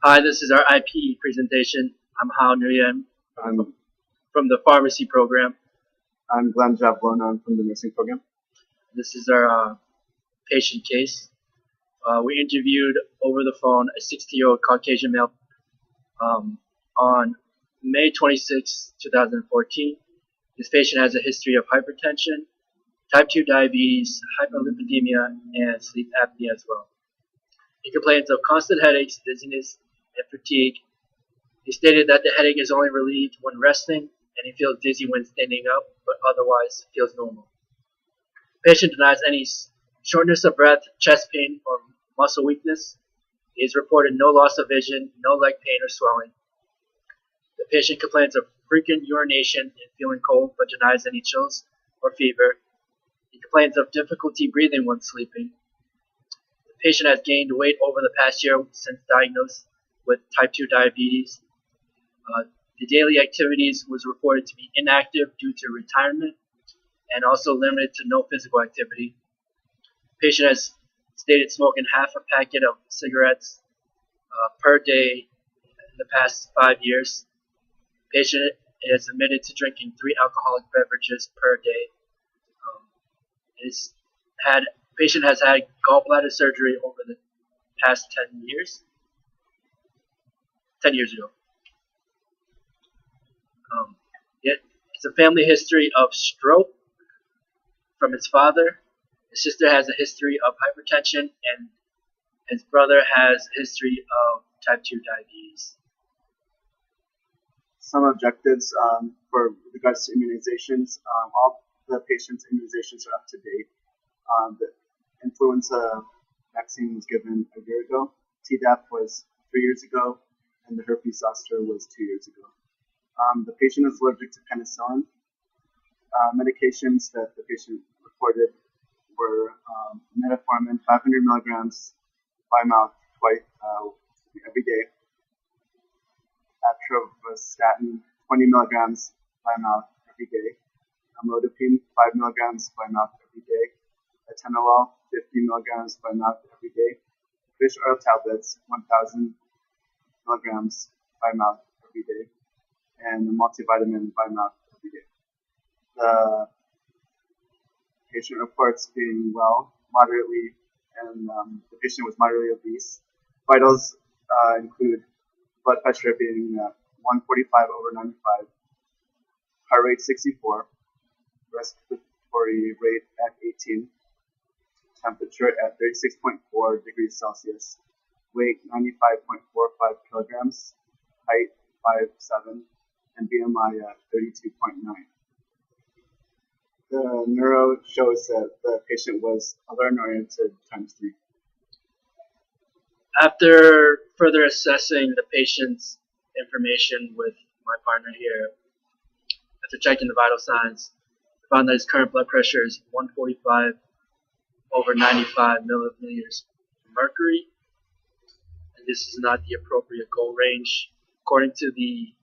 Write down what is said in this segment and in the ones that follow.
Hi, this is our IPE presentation. I'm Hao Nguyen I'm, from the pharmacy program. I'm Glenn Jablon. I'm from the nursing program. This is our patient case. We interviewed over the phone a 60-year-old Caucasian male on May 26, 2014. This patient has a history of hypertension, type 2 diabetes, hyperlipidemia, and sleep apnea as well. He complains of constant headaches, dizziness, and fatigue. He stated that the headache is only relieved when resting, and he feels dizzy when standing up, but otherwise feels normal. The patient denies any shortness of breath, chest pain, or muscle weakness. He has reported no loss of vision, no leg pain or swelling. The patient complains of frequent urination and feeling cold, but denies any chills or fever. He complains of difficulty breathing when sleeping. The patient has gained weight over the past year since diagnosed with type 2 diabetes. The daily activities was reported to be inactive due to retirement and also limited to no physical activity. The patient has stated smoking half a packet of cigarettes per day in the past 5 years. The patient is admitted to drinking 3 alcoholic beverages per day. Patient has had gallbladder surgery over the past 10 years. 10 years ago. It's a family history of stroke from his father. His sister has a history of hypertension, and his brother has a history of type 2 diabetes. Some objectives for regards to immunizations. All the patient's immunizations are up to date. The influenza vaccine was given a year ago. Tdap was 3 years ago, and the herpes zoster was 2 years ago. The patient is allergic to penicillin. Medications that the patient reported were metformin, 500 milligrams by mouth twice every day. Atorvastatin, 20 milligrams by mouth every day. Amlodipine, 5 milligrams by mouth every day. Atenolol, 50 milligrams by mouth every day. Fish oil tablets, 1,000 milligrams by mouth every day. And a multivitamin by mouth every day. The patient reports being well, moderately, and the patient was moderately obese. Vitals include blood pressure being 145 over 95, heart rate 64, respiratory rate at 18, temperature at 36.4 degrees Celsius, weight 95.45 kilograms, height 5'7", and BMI at 32.9. The neuro shows that the patient was alert-oriented ×3. After further assessing the patient's information with my partner here, after checking the vital signs, I found that his current blood pressure is 145 over 95 milliliters of mercury. And this is not the appropriate goal range. According to the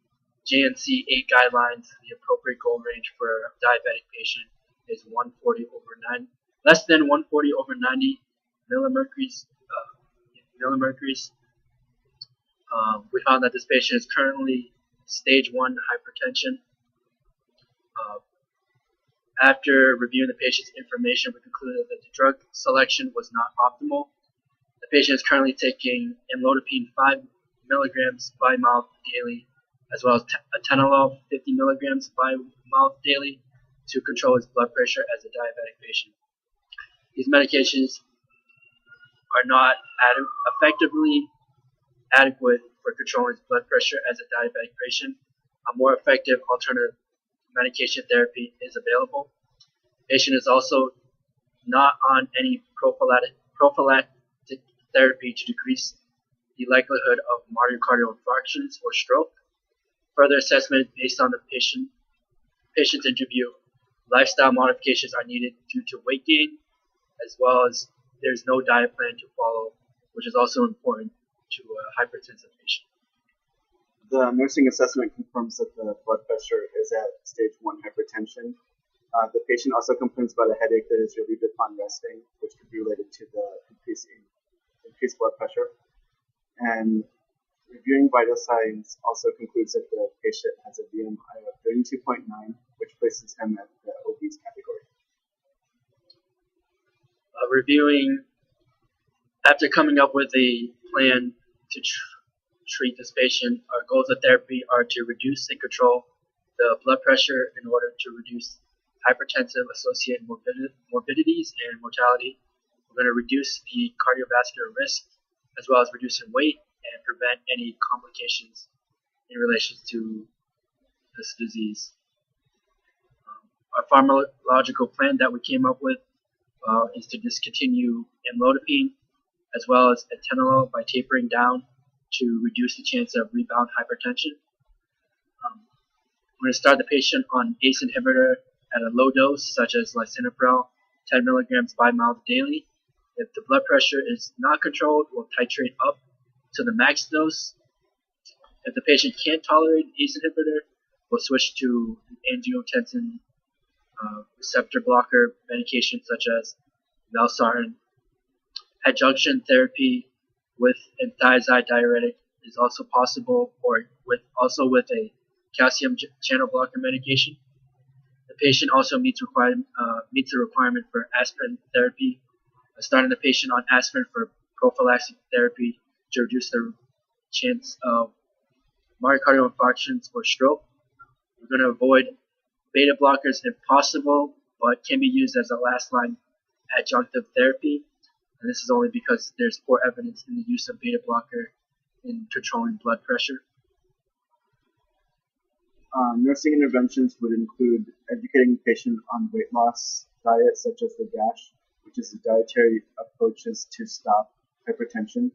GNC 8 guidelines, the appropriate goal range for a diabetic patient is 140 over 9, less than 140 over 90 millimercuries. We found that this patient is currently stage 1 hypertension. After reviewing the patient's information, we concluded that the drug selection was not optimal. The patient is currently taking amlodipine 5 milligrams by mouth daily, as well as atenolol 50 milligrams by mouth daily to control his blood pressure as a diabetic patient. These medications are not effectively adequate for controlling his blood pressure as a diabetic patient. A more effective alternative medication therapy is available. The patient is also not on any prophylactic therapy to decrease the likelihood of myocardial infarctions or stroke. Further assessment based on the patient's interview. Lifestyle modifications are needed due to weight gain, as well as there's no diet plan to follow, which is also important to a hypertensive patient. The nursing assessment confirms that the blood pressure is at stage 1 hypertension. The patient also complains about a headache that is relieved upon resting, which could be related to the increased blood pressure. And reviewing vital signs also concludes that the patient has a BMI of 32.9, which places him at the obese category. Reviewing, after coming up with a plan to treat this patient, our goals of therapy are to reduce and control the blood pressure in order to reduce hypertensive associated morbidities and mortality. We're going to reduce the cardiovascular risk as well as reducing weight and prevent any complications in relation to this disease. Our pharmacological plan that we came up with is to discontinue amlodipine as well as atenolol by tapering down to reduce the chance of rebound hypertension. We're going to start the patient on ACE inhibitor at a low dose, such as lisinopril, 10 milligrams bi-mouth daily. If the blood pressure is not controlled, we'll titrate up to the max dose. If the patient can't tolerate ACE inhibitor, we'll switch to an angiotensin receptor blocker medication such as valsartan. Adjunction therapy with an thiazide diuretic is also possible, or with a calcium channel blocker medication. The patient also meets the requirement for aspirin therapy. Starting the patient on aspirin for prophylactic therapy to reduce the chance of myocardial infarctions or stroke. We're going to avoid beta blockers if possible, but can be used as a last line adjunctive therapy. And this is only because there's poor evidence in the use of beta blocker in controlling blood pressure. Nursing interventions would include educating the patient on weight loss diets such as the DASH, which is the dietary approaches to stop hypertension.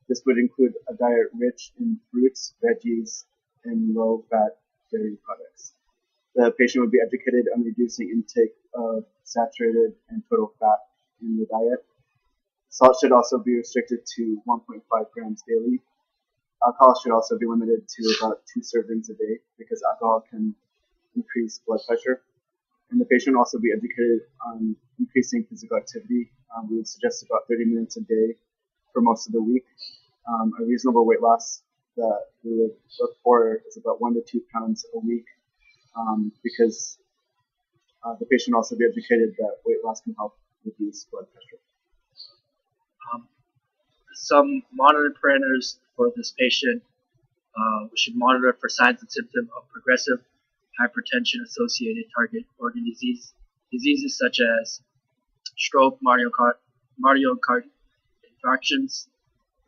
This would include a diet rich in fruits, veggies, and low-fat dairy products. The patient would be educated on reducing intake of saturated and total fat in the diet. Salt should also be restricted to 1.5 grams daily. Alcohol should also be limited to about 2 servings a day because alcohol can increase blood pressure. And the patient will also be educated on increasing physical activity. We would suggest about 30 minutes a day for most of the week. A reasonable weight loss that we would look for is about 1 to 2 pounds a week because the patient will also be educated that weight loss can help reduce blood pressure. Some monitoring parameters for this patient. We should monitor for signs and symptoms of progressive hypertension associated target organ diseases such as stroke, myocardial infarctions,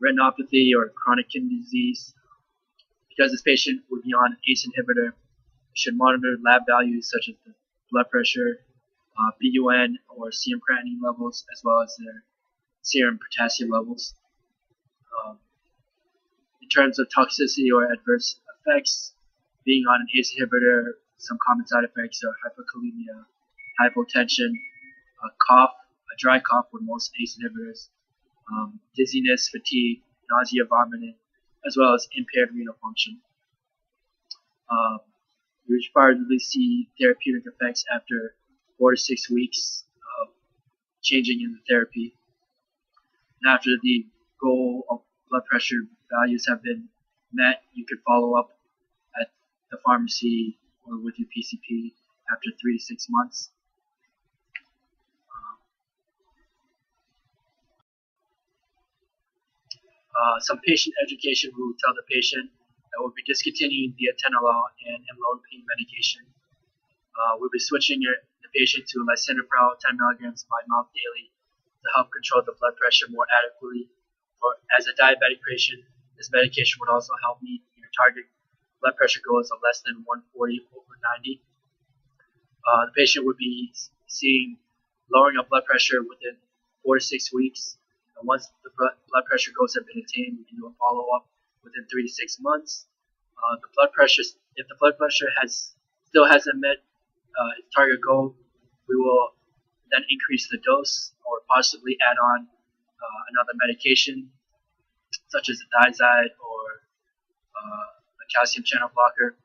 retinopathy, or chronic kidney disease. Because this patient would be on an ACE inhibitor, we should monitor lab values such as the blood pressure, BUN or serum creatinine levels, as well as their serum potassium levels. In terms of toxicity or adverse effects, being on an ACE inhibitor, some common side effects are hypokalemia, hypotension, a cough, a dry cough with most ACE inhibitors, dizziness, fatigue, nausea, vomiting, as well as impaired renal function. We should probably see therapeutic effects after 4 to 6 weeks of changing in the therapy. And after the goal of blood pressure values have been met, you could follow up at the pharmacy or with your PCP after 3 to 6 months. Some patient education, we will tell the patient that we'll be discontinuing the atenolol and amlodipine medication. We'll be switching the patient to lisinopril 10 milligrams by mouth daily to help control the blood pressure more adequately. As a diabetic patient, this medication would also help meet your target blood pressure goals of less than 140/90. The patient would be seeing lowering of blood pressure within 4 to 6 weeks. And once the blood pressure goals have been attained, we can do a follow-up within 3 to 6 months. If the blood pressure still hasn't met its target goal, we will then increase the dose or possibly add on another medication such as a thiazide or a calcium channel blocker.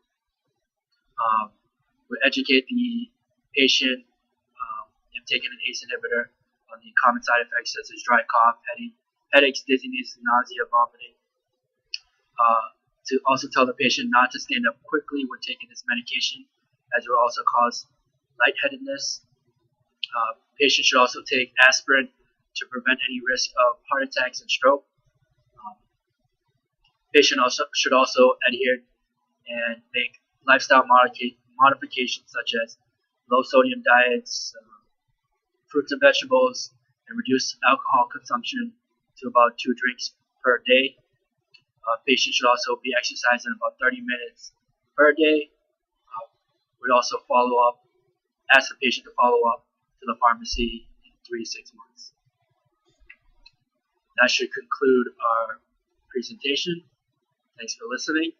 We educate the patient if taking an ACE inhibitor on the common side effects such as dry cough, headaches, dizziness, nausea, vomiting. to also tell the patient not to stand up quickly when taking this medication, as it will also cause lightheadedness. Patients should also take aspirin to prevent any risk of heart attacks and stroke. Patient should also adhere and make lifestyle modifications such as low sodium diets, fruits and vegetables, and reduce alcohol consumption to about 2 drinks per day. Patients should also be exercising about 30 minutes per day. We'd also ask the patient to follow up to the pharmacy in 3 to 6 months. That should conclude our presentation. Thanks for listening.